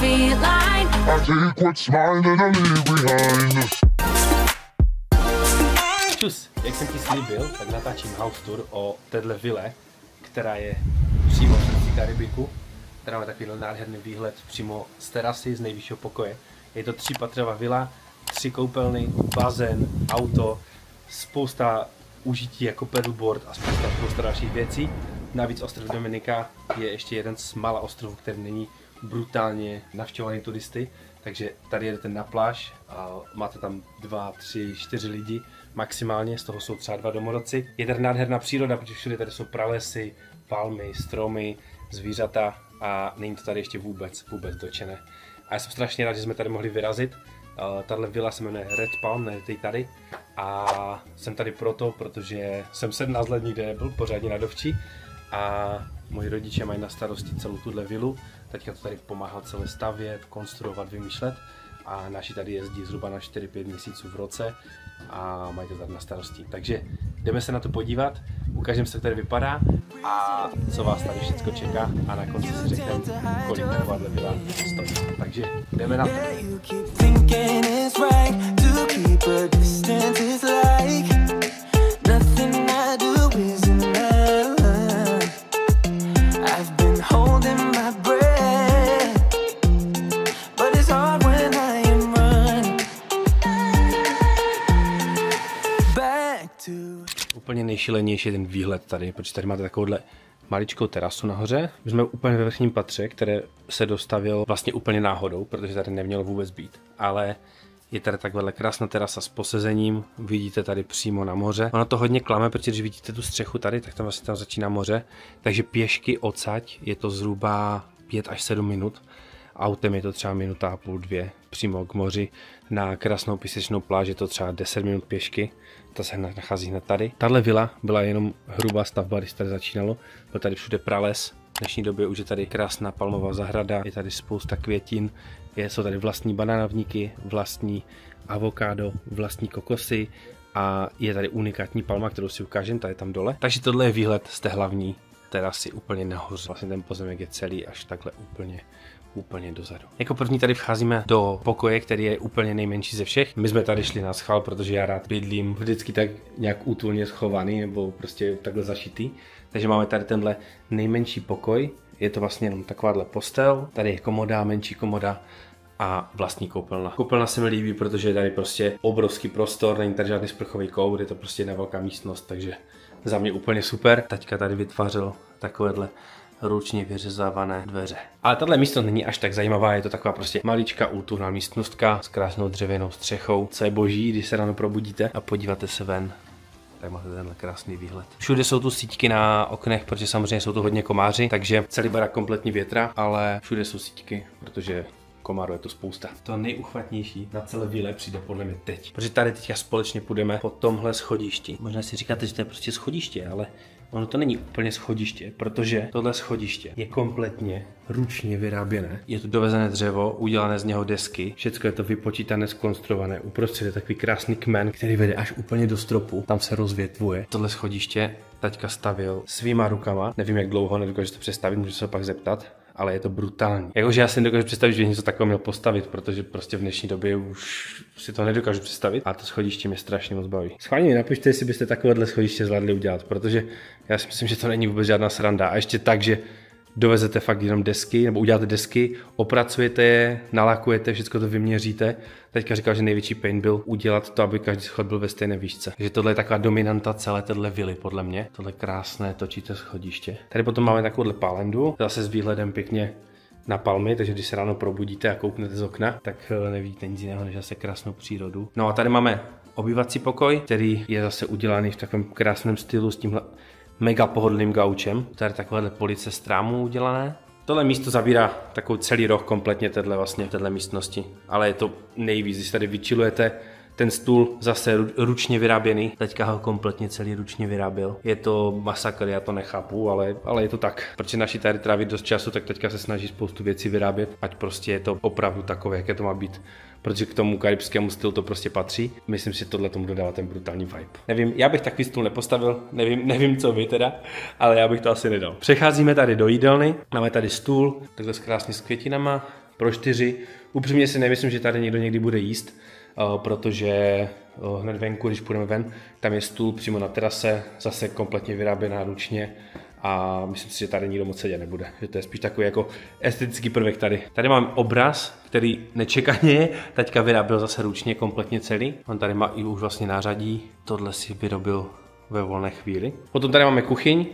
feline. I take what's mine and I leave behind. Čus, jak jsem ti slíbil, tak natáčím house tour o téhle vile, která je přímo v srdci Karibiku, která má takový nádherný výhled přímo z terasy, z nejvyššího pokoje. Je to 3patrová vila, 3 koupelny, bazén, auto, spousta užití jako paddleboard a spousta dalších věcí. Navíc ostrov Dominika je ještě jeden z mála ostrovů, který není brutálně navštěvovaný turisty. Takže tady jedete na pláž a máte tam 2, 3, 4 lidi maximálně, z toho jsou třeba 2 domorodci. Je tady nádherná příroda, protože všude tady jsou pralesy, palmy, stromy, zvířata a není to tady ještě vůbec dotčené. A já jsem strašně rád, že jsme tady mohli vyrazit. Tahle vila se jmenuje Red Palm, najdete ji tady. A jsem tady proto, protože jsem 17 let nikde nebyl, pořádně na dovčí. A moji rodiče mají na starosti celou tuhle vilu. Teďka to tady pomáhal celé stavět, konstruovat, vymýšlet. A naši tady jezdí zhruba na 4-5 měsíců v roce a mají to tady na starosti. Takže jdeme se na to podívat, ukážeme se, jak tady vypadá a co vás tady všechno čeká a na konci si řekneme, kolik takováhle vila stojí. Takže jdeme na to. Úplně nejšilenější je ten výhled tady, protože tady máte takovouhle maličkou terasu nahoře. My jsme úplně ve vrchním patře, které se dostavil vlastně úplně náhodou, protože tady nemělo vůbec být. Ale je tady takhle krásná terasa s posezením, vidíte tady přímo na moře. Ono to hodně klame, protože když vidíte tu střechu tady, tak tam vlastně tam začíná moře. Takže pěšky odsaď je to zhruba 5 až 7 minut. Autem je to třeba 1,5 minuty, 2 přímo k moři. Na krásnou písečnou pláž je to třeba 10 minut pěšky. Ta se nachází hned tady. Tahle vila byla jenom hrubá stavba, když tady začínalo. Byl tady všude prales. V dnešní době už je tady krásná palmová zahrada, je tady spousta květin. Jsou tady vlastní banánovníky, vlastní avokádo, vlastní kokosy a je tady unikátní palma, kterou si ukážem, tady tam dole. Takže tohle je výhled z té hlavní terasy úplně nahoře. Vlastně ten pozemek je celý až takhle úplně dozadu. Jako první tady vcházíme do pokoje, který je úplně nejmenší ze všech. My jsme tady šli na schvál, protože já rád bydlím vždycky tak nějak útulně schovaný nebo prostě takhle zašitý. Takže máme tady tenhle nejmenší pokoj. Je to vlastně jenom takováhle postel. Tady je komoda, menší komoda a vlastní koupelna. Koupelna se mi líbí, protože je tady prostě obrovský prostor, není tady žádný sprchový kout, je to prostě jedna velká místnost, takže za mě úplně super. Taťka tady vytvářel takovéhle ručně vyřezávané dveře. Ale tahle místnost není až tak zajímavá, je to taková prostě maličká útulná místnostka s krásnou dřevěnou střechou, co je boží, když se ráno probudíte a podíváte se ven. Tak máte tenhle krásný výhled. Všude jsou tu síťky na oknech, protože samozřejmě jsou tu hodně komáři, takže celý barák kompletně větra, ale všude jsou síťky, protože komáru je tu spousta. To nejuchvatnější na celé vile přijde podle mě teď. Protože tady teďka společně půjdeme po tomhle schodišti. Možná si říkáte, že to je prostě schodiště, ale ono to není úplně schodiště, protože tohle schodiště je kompletně ručně vyráběné. Je to dovezené dřevo, udělané z něho desky, všechno je to vypočítané, zkonstruované. Uprostřed je takový krásný kmen, který vede až úplně do stropu, tam se rozvětvuje. Tohle schodiště taťka stavěl svýma rukama, nevím jak dlouho, nedokážu to představit, můžu se pak zeptat. Ale je to brutální. Jakože já si nedokážu představit, že něco takového měl postavit, protože prostě v dnešní době už si to nedokážu představit a to schodiště mě strašně moc baví. Schválně mi napište, jestli byste takovéhle schodiště zvládli udělat, protože já si myslím, že to není vůbec žádná sranda. A ještě tak, že dovezete fakt jenom desky, nebo uděláte desky, opracujete je, nalakujete, všechno to vyměříte. Teďka říkal, že největší pain byl udělat to, aby každý schod byl ve stejné výšce. Takže tohle je taková dominanta celé téhle vily, podle mě. Tohle krásné točíte schodiště. Tady potom máme takovouhle palendu, zase s výhledem pěkně na palmy, takže když se ráno probudíte a kouknete z okna, tak nevidíte nic jiného než zase krásnou přírodu. No a tady máme obývací pokoj, který je zase udělaný v takovém krásném stylu s tímhle mega pohodlným gaučem. Tady takovéhle police z trámu udělané. Tohle místo zabírá takovou celý roh kompletně téhle místnosti, ale je to nejvíc, když tady vyčilujete. Ten stůl zase ručně vyráběný, teďka ho kompletně celý ručně vyráběl. Je to masakr, já to nechápu, ale je to tak. Protože naši tady tráví dost času, tak teďka se snaží spoustu věcí vyrábět, ať prostě je to opravdu takové, jaké to má být. Protože k tomu karibskému stylu to prostě patří. Myslím si, že tohle tomu dodává ten brutální vibe. Nevím, já bych takový stůl nepostavil, nevím co vy teda, ale já bych to asi nedal. Přecházíme tady do jídelny, máme tady stůl, takhle krásně s květinama, pro 4. Upřímně si nemyslím, že tady někdo někdy bude jíst, protože hned venku, když půjdeme ven, tam je stůl přímo na terase, zase kompletně vyráběná ručně a myslím si, že tady nikdo moc sedět nebude. Že to je spíš takový jako estetický prvek tady. Tady mám obraz, který nečekaně taťka vyráběl zase ručně kompletně celý. On tady má i už vlastně nářadí, tohle si vyrobil ve volné chvíli. Potom tady máme kuchyň,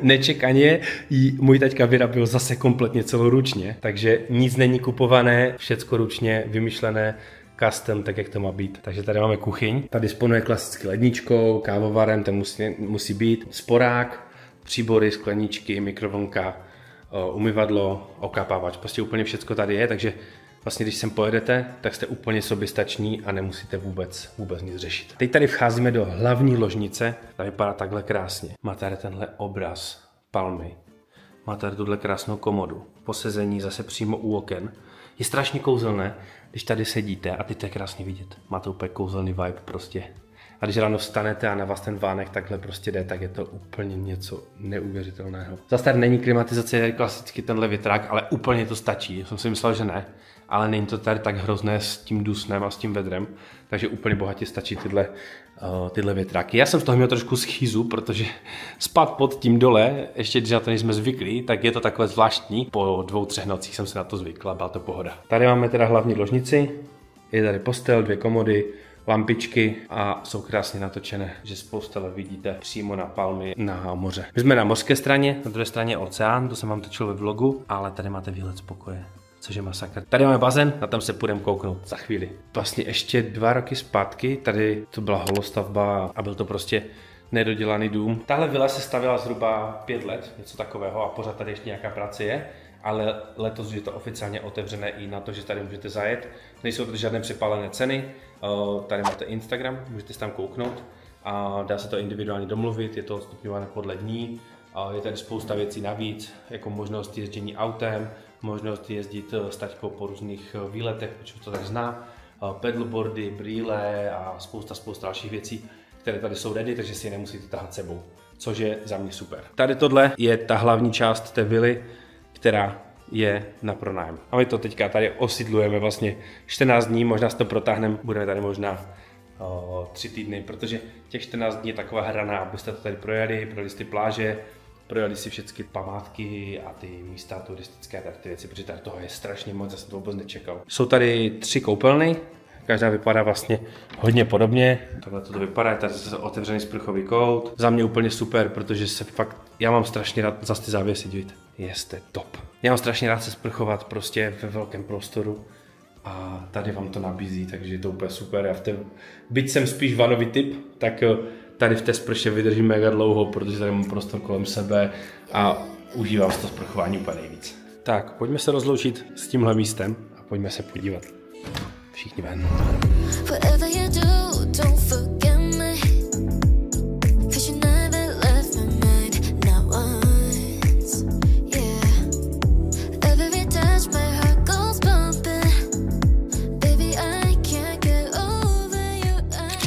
nečekaně ji můj taťka vyráběl zase kompletně celou ručně, takže nic není kupované, všecko ručně vymyšlené, custom, tak jak to má být. Takže tady máme kuchyň, tady disponuje klasicky ledničkou, kávovarem, ten musí být, sporák, příbory, skleničky, mikrovlnka, umyvadlo, okapávač, prostě úplně všecko tady je, takže vlastně když sem pojedete, tak jste úplně soběstační a nemusíte vůbec nic řešit. Teď tady vcházíme do hlavní ložnice, ta vypadá takhle krásně. Má tady tenhle obraz palmy, má tady tuhle krásnou komodu, posezení zase přímo u oken. Je strašně kouzelné, když tady sedíte a teď to je krásně vidět. Má to úplně kouzelný vibe prostě. A když ráno vstanete a na vás ten vánek takhle prostě jde, tak je to úplně něco neuvěřitelného. Zase tady není klimatizace, je klasicky tenhle větrák, ale úplně to stačí. Jsem si myslel, že ne, ale není to tady tak hrozné s tím dusnem a s tím vedrem, takže úplně bohatě stačí tyhle větráky. Já jsem z toho měl trošku schýzu, protože spát pod tím dole, ještě když na to nejsme zvyklí, tak je to takové zvláštní. Po 2-3 nocích jsem se na to zvykl a byla to pohoda. Tady máme teda hlavní ložnici, je tady postel, 2 komody, lampičky a jsou krásně natočené, že z postele vidíte přímo na palmy na moře. My jsme na mořské straně, na druhé straně oceán, to jsem vám točil ve vlogu, ale tady máte výhled z pokoje, což je masakr. Tady máme bazén, na tam se půjdeme kouknout za chvíli. Vlastně ještě 2 roky zpátky, tady to byla holostavba a byl to prostě nedodělaný dům. Tahle vila se stavěla zhruba 5 let, něco takového a pořád tady ještě nějaká práce je. Ale letos je to oficiálně otevřené i na to, že tady můžete zajet. Nejsou tady žádné přepálené ceny. Tady máte Instagram, můžete si tam kouknout a dá se to individuálně domluvit, je to odstupňované podle dní. Je tady spousta věcí navíc, jako možnost jezdění autem, možnost jezdit s taťkou po různých výletech, protože to tak zná, pedalboardy, brýle a spousta dalších věcí, které tady jsou ready, takže si je nemusíte tahat sebou, což je za mě super. Tady tohle je ta hlavní část té vily, která je na pronájem. A my to teďka tady osidlujeme vlastně 14 dní, možná si to protáhneme, budeme tady možná 3 týdny, protože těch 14 dní je taková hrana, abyste to tady projeli si ty pláže, projeli si všechny památky a ty místa turistické, tady ty věci, protože tady toho je strašně moc, já jsem to vůbec nečekal. Jsou tady 3 koupelny, každá vypadá vlastně hodně podobně. Takhle to vypadá, tady je otevřený sprchový kout. Za mě úplně super, protože se fakt, já mám strašně rád zase ty závěsy, vidíte. Jste top. Já mám strašně rád se sprchovat prostě ve velkém prostoru a tady vám to nabízí, takže je to úplně super. Byť jsem spíš vanový typ, tak tady v té sprše vydržím mega dlouho, protože tady mám prostor kolem sebe a užívám si to sprchování úplně nejvíc. Tak, pojďme se rozloučit s tímhle místem a pojďme se podívat. Všichni ven.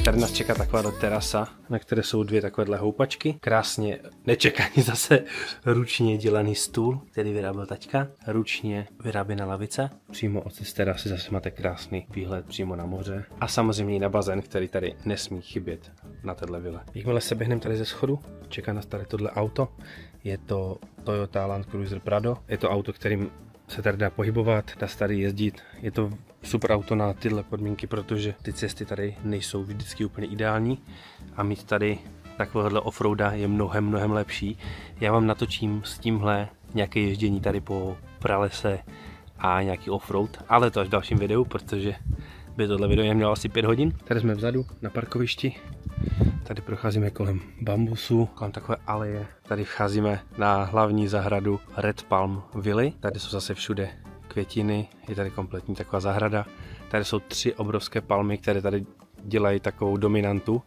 Tady nás čeká taková terasa, na které jsou 2 takovéhle houpačky. Krásně nečekaně zase ručně dělaný stůl, který vyráběl taťka. Ručně vyráběná lavice. Přímo od té terasy zase máte krásný výhled přímo na moře. A samozřejmě i na bazén, který tady nesmí chybět na téhle vile. Jakmile se běhneme tady ze schodu, čeká nás tady tohle auto. Je to Toyota Land Cruiser Prado. Je to auto, kterým se tady dá pohybovat, dá se tady jezdit. Je to super auto na tyhle podmínky, protože ty cesty tady nejsou vždycky úplně ideální a mít tady takovéhle offroada je mnohem lepší. Já vám natočím s tímhle nějaké ježdění tady po pralese a nějaký offroad, ale to až v dalším videu, protože by tohle video mělo asi 5 hodin. Tady jsme vzadu na parkovišti. Tady procházíme kolem bambusu, kolem takové aleje. Tady vcházíme na hlavní zahradu Red Palm Vily. Tady jsou zase všude květiny, je tady kompletní taková zahrada. Tady jsou 3 obrovské palmy, které tady dělají takovou dominantu.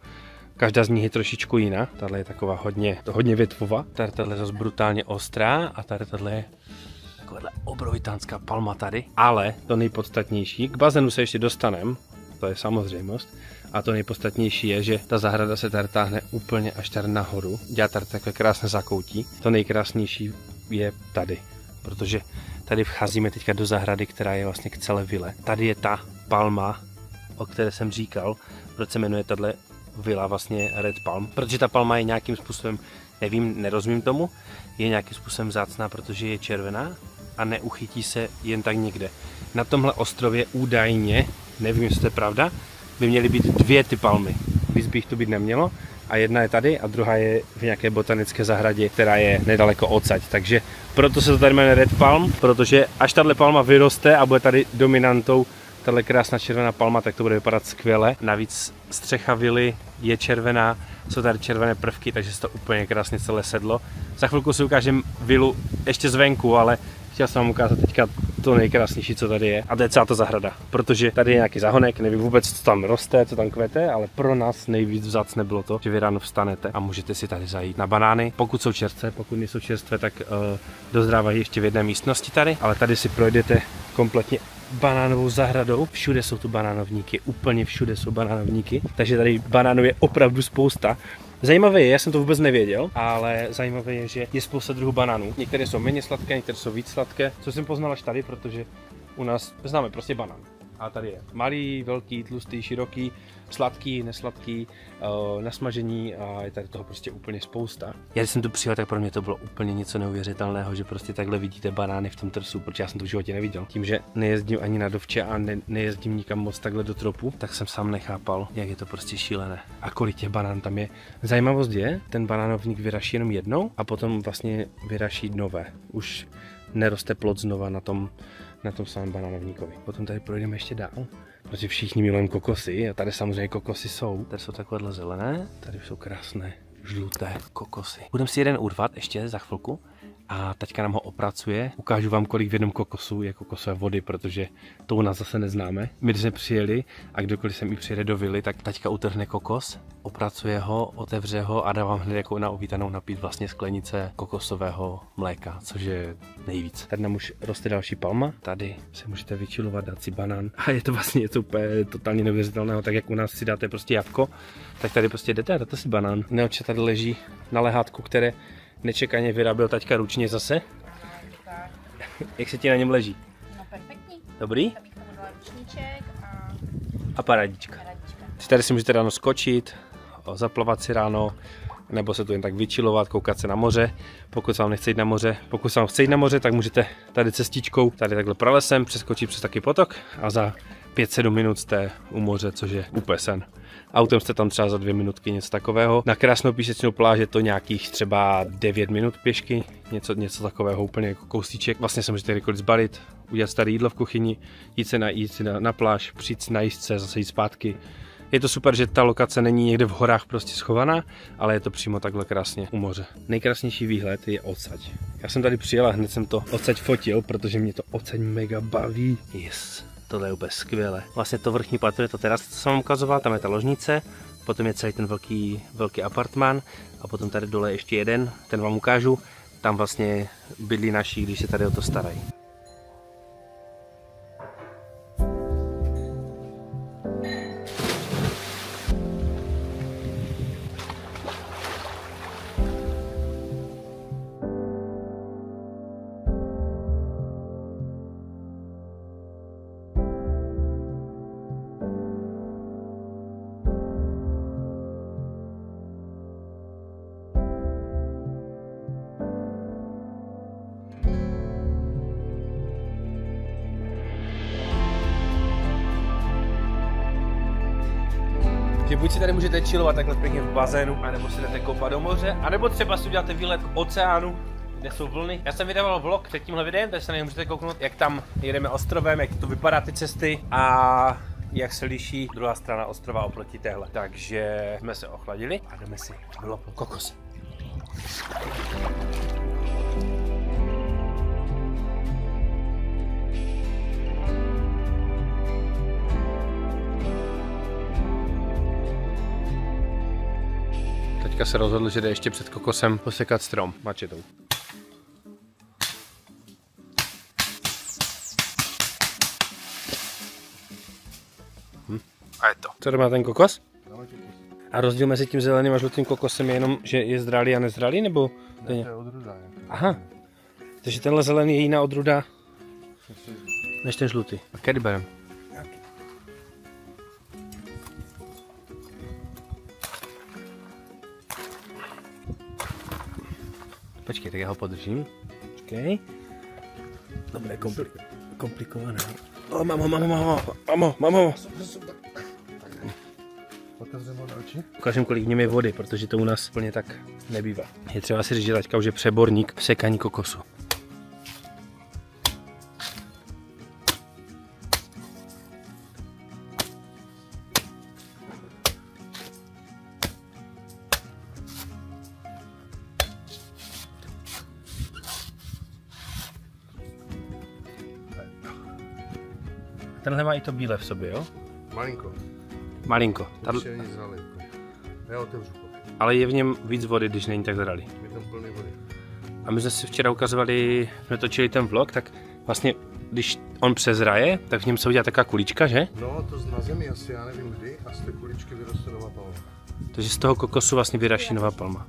Každá z nich je trošičku jiná. Tahle je taková hodně větvová. Tady je zase brutálně ostrá a tady je takováhle obrovitánská palma tady. Ale to nejpodstatnější, k bazénu se ještě dostaneme, to je samozřejmost. A to nejpodstatnější je, že ta zahrada se tady táhne úplně až tady nahoru. Dělá tady takové krásné zakoutí. To nejkrásnější je tady, protože Tady vcházíme teďka do zahrady, která je vlastně k celé vile. Tady je ta palma, o které jsem říkal, proč se jmenuje tahle vila vlastně Red Palm, protože ta palma je nějakým způsobem, nevím, nerozumím tomu, je nějakým způsobem vzácná, protože je červená a neuchytí se jen tak někde. Na tomhle ostrově údajně, nevím, jestli to je pravda, by měly být 2 ty palmy. Víc by jich tu být nemělo a jedna je tady a druhá je v nějaké botanické zahradě, která je nedaleko odsaď. Takže proto se to tady jmenuje Red Palm, protože až tahle palma vyroste a bude tady dominantou tahle krásná červená palma, tak to bude vypadat skvěle. Navíc střecha vily je červená, jsou tady červené prvky, takže se to úplně krásně celé sedlo. Za chvilku si ukážem vilu ještě zvenku, ale chtěl jsem vám ukázat teďka to nejkrásnější, co tady je. A to je celá ta zahrada, protože tady je nějaký zahonek, nevím vůbec, co tam roste, co tam kvete, ale pro nás nejvíc vzácné bylo to, že vy ráno vstanete a můžete si tady zajít na banány. Pokud jsou čerstvé, pokud nejsou čerstvé, tak dozrávají ještě v jedné místnosti tady, ale tady si projdete kompletně banánovou zahradou. Všude jsou tu banánovníky, úplně všude jsou banánovníky, takže tady banánů je opravdu spousta. Zajímavé je, já jsem to vůbec nevěděl, ale zajímavé je, že je spousta druhů banánů. Některé jsou méně sladké, některé jsou víc sladké, co jsem poznal až tady, protože u nás známe prostě banán. A tady je malý, velký, tlustý, široký, sladký, nesladký, na smažení a je tady toho prostě úplně spousta. Já když jsem tu přijel, tak pro mě to bylo úplně něco neuvěřitelného, že prostě takhle vidíte banány v tom trsu, protože já jsem to v životě neviděl. Tím, že nejezdím ani na dovče a nejezdím nikam moc takhle do tropu, tak jsem sám nechápal, jak je to prostě šílené. A kolik těch banán tam je. Zajímavost je, ten banánovník vyraší jenom jednou a potom vlastně vyraší nové. Už neroste plod znova na tom samém banánovníkovi. Potom tady projdeme ještě dál, protože všichni milujeme kokosy a tady samozřejmě kokosy jsou. Tady jsou takovéhle zelené, tady jsou krásné žluté kokosy. Budeme si jeden urvat ještě za chvilku a taťka nám ho opracuje. Ukážu vám, kolik v jednom kokosu je kokosové vody, protože to u nás zase neznáme. My když jsme přijeli a kdokoliv sem i přijede do vily, tak taťka utrhne kokos, opracuje ho, otevře ho a dá vám hned jako na uvítanou napít vlastně sklenice kokosového mléka, což je nejvíc. Tady nám už roste další palma, tady se můžete vyčilovat, dát si banán a je to vlastně něco úplně totálně neuvěřitelného, tak jak u nás si dáte prostě jabko, tak tady prostě jdete a dáte si banán. Neoče tady leží na lehátku, které nečekaně vyráběl taťka ručně zase. Jak se ti na něm leží? No perfektní. Dobrý? Abych tomu dala ručníček A parádička. Tady si můžete ráno skočit, zaplavat si ráno, nebo se tu jen tak vyčilovat, koukat se na moře. Pokud se vám nechce jít na moře, pokud se vám chce jít na moře, tak můžete tady cestičkou, tady takhle pralesem, přeskočit přes takový potok a za 5-7 minut jste u moře, což je úplně sen. Autem jste tam třeba za 2 minutky, něco takového. Na krásnou písečnou pláž je to nějakých třeba 9 minut pěšky, něco takového, úplně jako kousíček. Vlastně se můžete kdykoliv zbalit, udělat staré jídlo v kuchyni, jít si na pláž, přijít najíst se, zase jít zpátky. Je to super, že ta lokace není někde v horách prostě schovaná, ale je to přímo takhle krásně u moře. Nejkrásnější výhled je odsaď. Já jsem tady přijel a hned jsem to odsaď fotil, protože mě to odsaď mega baví. Yes. Tohle je úplně skvělé. Vlastně to vrchní patro je to terasa, co jsem vám ukazoval, tam je ta ložnice, potom je celý ten velký apartmán a potom tady dole ještě jeden, ten vám ukážu, tam vlastně bydlí naši, když se tady o to starají. Že buď si tady můžete chillovat takhle pěkně v bazénu, anebo si jdete koupat do moře, anebo třeba si uděláte výlet k oceánu, kde jsou vlny. Já jsem vydával vlog před tímhle videem, takže se na něj můžete kouknout, jak tam jedeme ostrovem, jak to vypadá ty cesty a jak se liší druhá strana ostrova oproti téhle. Takže jsme se ochladili a jdeme si vylopnout kokos. Teďka se rozhodl, že jde ještě před kokosem posekat strom mačetou. A je to. Co to má ten kokos? A rozdíl mezi tím zeleným a žlutým kokosem je jenom, že je zralý a nezralý, nebo? To je odruda. Aha. Takže tenhle zelený je jiná odruda Než ten žlutý. A který berem? Počkej, tak já ho podržím. Počkej. Dobré, komplikované. Mamo. Ukážem, kolik v něm je vody, protože to u nás úplně tak nebývá. Je třeba si říct, že taťka už je přeborník v sekání kokosu. Tenhle má i to bílé v sobě, jo? Malinko. Ještě není zralý. Já otevřu. Ale je v něm víc vody, když není tak zralý. Je tam plný vody. A my jsme si včera ukazovali, jsme točili ten vlog, tak vlastně, když on přezraje, tak v něm se udělá taková kulička, že? No, to na zemi asi, já nevím kdy, a z té kuličky vyroste nová palma. Takže z toho kokosu vlastně vyraší nová palma.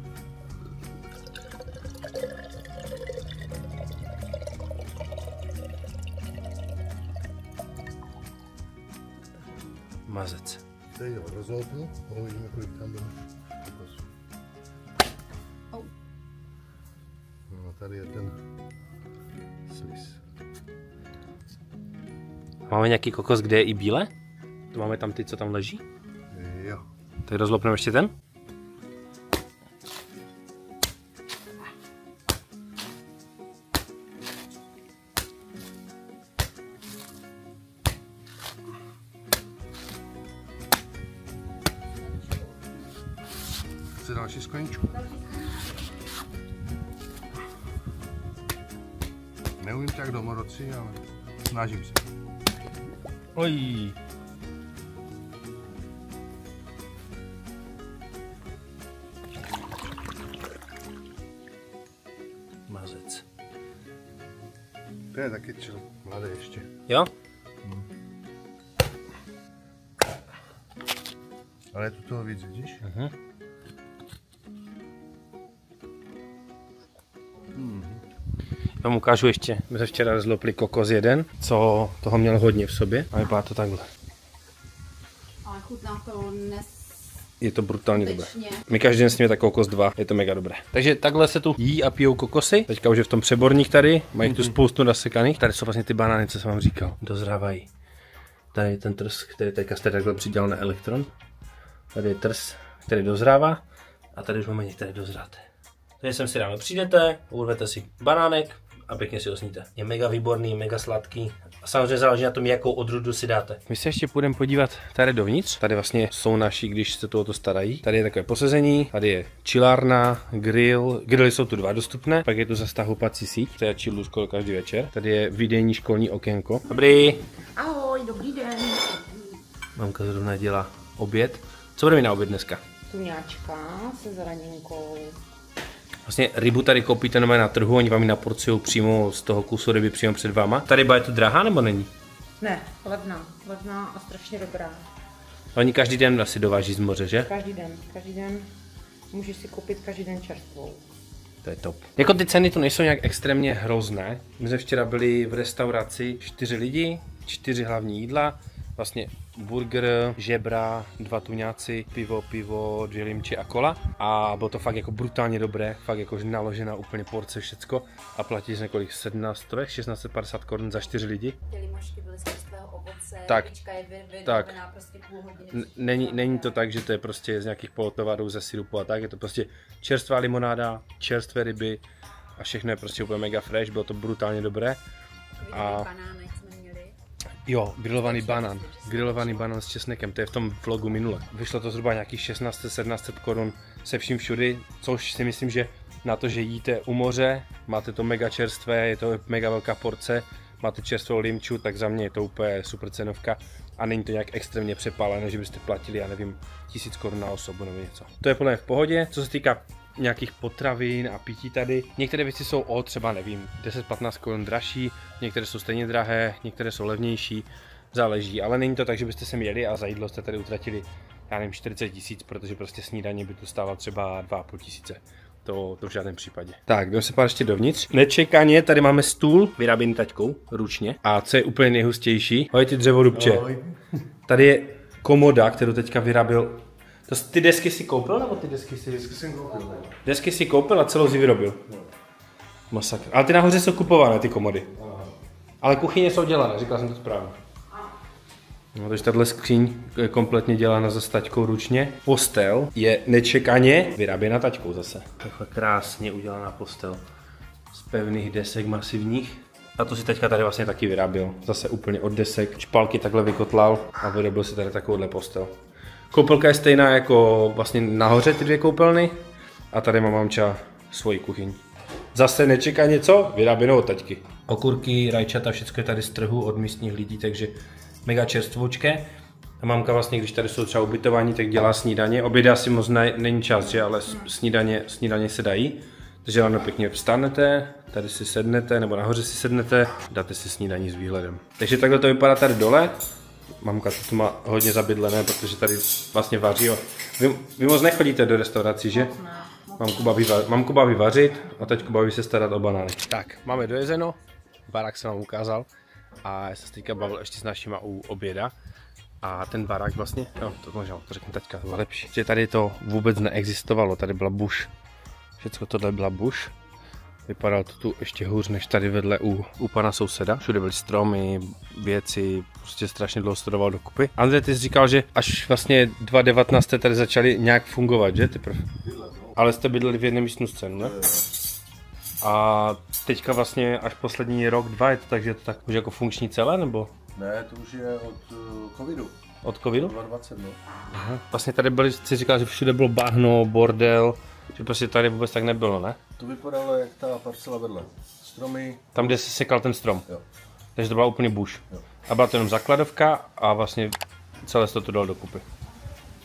Mazec. Teď ho rozloupnu, uvidíme, kolik tam bude kokosu. No, tady je ten sliz. Máme nějaký kokos, kde je i bílé? To máme tam ty, co tam leží? Jo. Tak rozlopneme ještě ten? Chce další skleničku? Neumím tak domorodci, ale snažím se. Oj. Mazec. To je taky mladé ještě. Jo? Ale je tu toho víc, vidíš? Já vám ukážu ještě, my jsme včera rozlopli kokos jeden, co toho měl hodně v sobě a vypadá to takhle. Ale chutná to Je to brutálně dobré. My každý den sníme tak kokos 2, je to mega dobré. Takže takhle se tu jí a pijou kokosy. Teďka už je v tom přeborník tady, mají tu spoustu nasekaných. Tady jsou vlastně ty banány, co jsem vám říkal, dozrávají. Tady je ten trs, který teďka jste takhle přidělal na elektron. Tady je trs, který dozrává a tady už máme některé dozráté. Takže sem si ráno přijdete, urvete si banánek a pěkně si ho sníte. Je mega výborný, mega sladký. A samozřejmě záleží na tom, jakou odrůdu si dáte. My se ještě půjdeme podívat tady dovnitř. Tady vlastně jsou naši, když se tu o to starají. Tady je takové posezení, tady je chillárna, grill. Grily jsou tu 2 dostupné, pak je tu zase ta houpací síť, to je chillu skoro každý večer. Tady je výdejní školní okénko. Dobrý. Ahoj, dobrý den. Mamka zrovna dělá oběd. Co budeme mít na oběd dneska? Tuňáčka se zraněnkou. Vlastně rybu tady koupíte na trhu, oni vám ji naporcují přímo z toho kusu ryby přímo před váma. Ta ryba je tu drahá nebo není? Ne, levná a strašně dobrá. Oni každý den asi dováží z moře, že? Každý den můžeš si koupit každý den čerstvou. To je top. Jako ty ceny tu nejsou nějak extrémně hrozné. My jsme včera byli v restauraci 4 lidi, 4 hlavní jídla. Vlastně burger, žebra, 2 tuňáci, pivo, 2 limči a kola. A bylo to fakt jako brutálně dobré, fakt jako naložená úplně porce všecko. A platí několik 1650 korun za 4 lidi. Ty limošky byly z čerstvého ovoce, Tak, je tak. prostě půl hodiny. Není to tak, že to je prostě z nějakých polotovarů ze sirupu a tak. Je to prostě čerstvá limonáda, čerstvé ryby a všechno je prostě úplně mega fresh, bylo to brutálně dobré. A Banánek jsme měli. jo, grilovaný banán s česnekem, to je v tom vlogu minule. Vyšlo to zhruba nějakých 1600-1700 korun se vším všudy, což si myslím, že na to, že jíte u moře, máte to mega čerstvé, je to mega velká porce, máte čerstvou limču, tak za mě je to úplně super cenovka a není to nějak extrémně přepálené, že byste platili, já nevím, 1000 korun na osobu nebo něco. To je podle mě v pohodě, co se týká nějakých potravin a pití tady. Některé věci jsou o třeba, nevím, 10-15 korun dražší, některé jsou stejně drahé, některé jsou levnější, záleží, ale není to tak, že byste sem jeli a za jídlo jste tady utratili, já nevím, 40 000, protože prostě snídaně by tu stála třeba 2 500. To v žádném případě. Tak, jdeme se pár ještě dovnitř. Nečekaně, tady máme stůl, vyráběný taťkou, ručně. A co je úplně nejhustější, ahoj ty dřevorubče. Tady je komoda, kterou teďka vyráběl. Ty desky si koupil, nebo ty desky si... Desky jsem koupil. Desky si koupil a celou si vyrobil. Masakr. Ale ty nahoře jsou kupované, ty komody. Ale kuchyně jsou dělané, říkal jsem to správně. No, takže tahle skříň je kompletně dělána za taťkou ručně. Postel je nečekaně vyráběna taťkou zase. Takhle krásně udělaná postel. Z pevných desek masivních. A to si teďka tady vlastně taky vyráběl. Zase úplně od desek. Špalky takhle vykotlal a vyrobil si tady takovouhle postel. Koupelka je stejná jako vlastně nahoře ty dvě koupelny. A tady má mamča svoji kuchyň. Zase nečekaně co? Vyráběno od taťky. Okurky, rajčata, všechno je tady z trhu od místních lidí, takže mega čerstvoučké. A mamka vlastně, když tady jsou třeba ubytování, tak dělá snídaně. Obědy asi moc není čas, že? Ale snídaně se dají. Takže ráno pěkně vstanete, tady si sednete, nebo nahoře si sednete, dáte si snídaní s výhledem. Takže takhle to vypadá tady dole. Mamka to má hodně zabydlené, protože tady vlastně vaří. Vy moc nechodíte do restaurací, že? Mamku baví vařit a teďku baví se starat o banány. Tak, máme dojezeno, barák jsem vám ukázal a já jsem se teďka bavil ještě s našima u oběda. A ten barák vlastně, no to možná to řeknu teďka, to bylo lepší. Že tady to vůbec neexistovalo, tady byla bush. Všecko tohle byla bush. Vypadalo to tu ještě hůř než tady vedle u pana souseda. Všude byly stromy, věci, prostě strašně dlouho studoval dokupy. Andrej, ty jsi říkal, že až vlastně 2019 jste tady začali nějak fungovat, že teprve? Ale jste bydleli v jedné místnosti, ne? A teďka vlastně až poslední rok, dva je to tak, že je to tak už jako funkční celé, nebo? Ne, to už je od covidu. Od covidu? 2020, no. Aha. Vlastně tady byli, jsi říkal, že všude bylo bahno, bordel, že prostě tady vůbec tak nebylo, ne? To vypadalo jak ta parcela vedle. Stromy. Tam, kde se sekal ten strom. Jo. Takže to byla úplně bush. Jo. A byla to jenom zakladovka a vlastně celé se to dalo dokupy.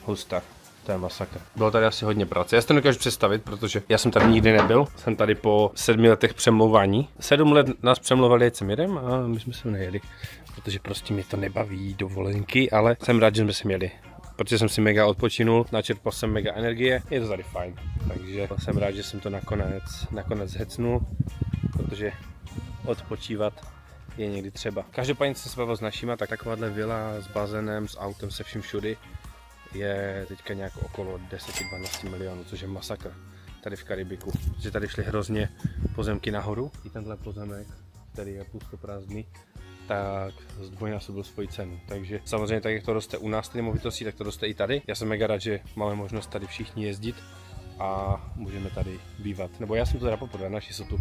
Hustá. To je masakr. Bylo tady asi hodně práce. Já si to nedokážu představit, protože já jsem tady nikdy nebyl. Jsem tady po 7 letech přemlouvání. 7 let nás přemlouvali jet sem jedem a my jsme se nejeli. Protože prostě mě to nebaví dovolenky, ale jsem rád, že jsme se měli. Protože jsem si mega odpočinul, načerpal jsem mega energie, je to tady fajn. Takže jsem rád, že jsem to nakonec hecnul, protože odpočívat je někdy třeba. Každopádně jsem se bavil s našima, tak takováhle vila s bazénem, s autem, se vším všudy je teďka nějak okolo 10-12 milionů, což je masakr tady v Karibiku. Že tady šly hrozně pozemky nahoru, i tenhle pozemek, který je pustoprázdný, tak zdvojnásobil svoji cenu. Takže samozřejmě tak, jak to roste u nás ty nemovitosti, tak to roste i tady. Já jsem mega rád, že máme možnost tady všichni jezdit a můžeme tady bývat. Nebo já jsem to teda poprvé, naši jsou tu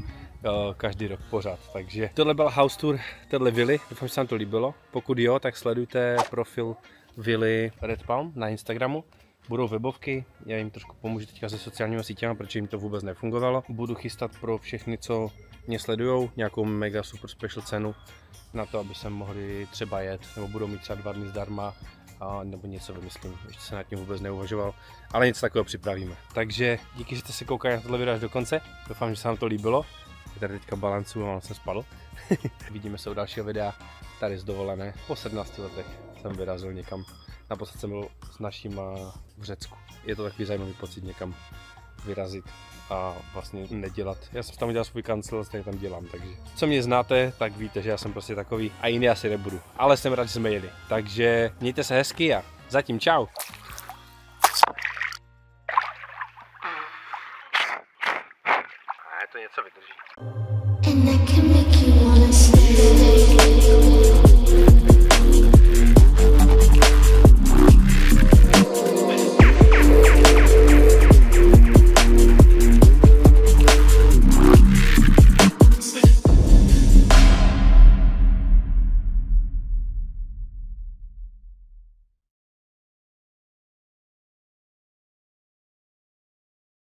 každý rok pořád. Takže tohle byl house tour téhle vily, doufám, že se vám to líbilo. Pokud jo, tak sledujte profil vily Red Palm na Instagramu. Budou webovky, já jim trošku pomůžu teďka se sociálními sítěmi, protože jim to vůbec nefungovalo. Budu chystat pro všechny, co mě sledujou, nějakou mega super special cenu na to, aby se mohli třeba jet, nebo budou mít třeba 2 dny zdarma, nebo něco vymyslím, ještě se nad tím vůbec neuvažoval, ale něco takového připravíme. Takže díky, že jste se koukali na tohle video až do konce, doufám, že se vám to líbilo. Já tady teďka balancuju a mám jsem spadl. Vidíme se u dalšího videa, tady z dovolené. Po 17 letech jsem vyrazil někam, naposled jsem byl s našima v Řecku. Je to takový zajímavý pocit někam vyrazit a vlastně nedělat. Já jsem tam udělal svůj kancel, stejně tam dělám, takže co mě znáte, tak víte, že já jsem prostě takový a jiný asi nebudu. Ale jsem rád, že jsme jeli. Takže mějte se hezky a zatím čau. A to něco vydrží.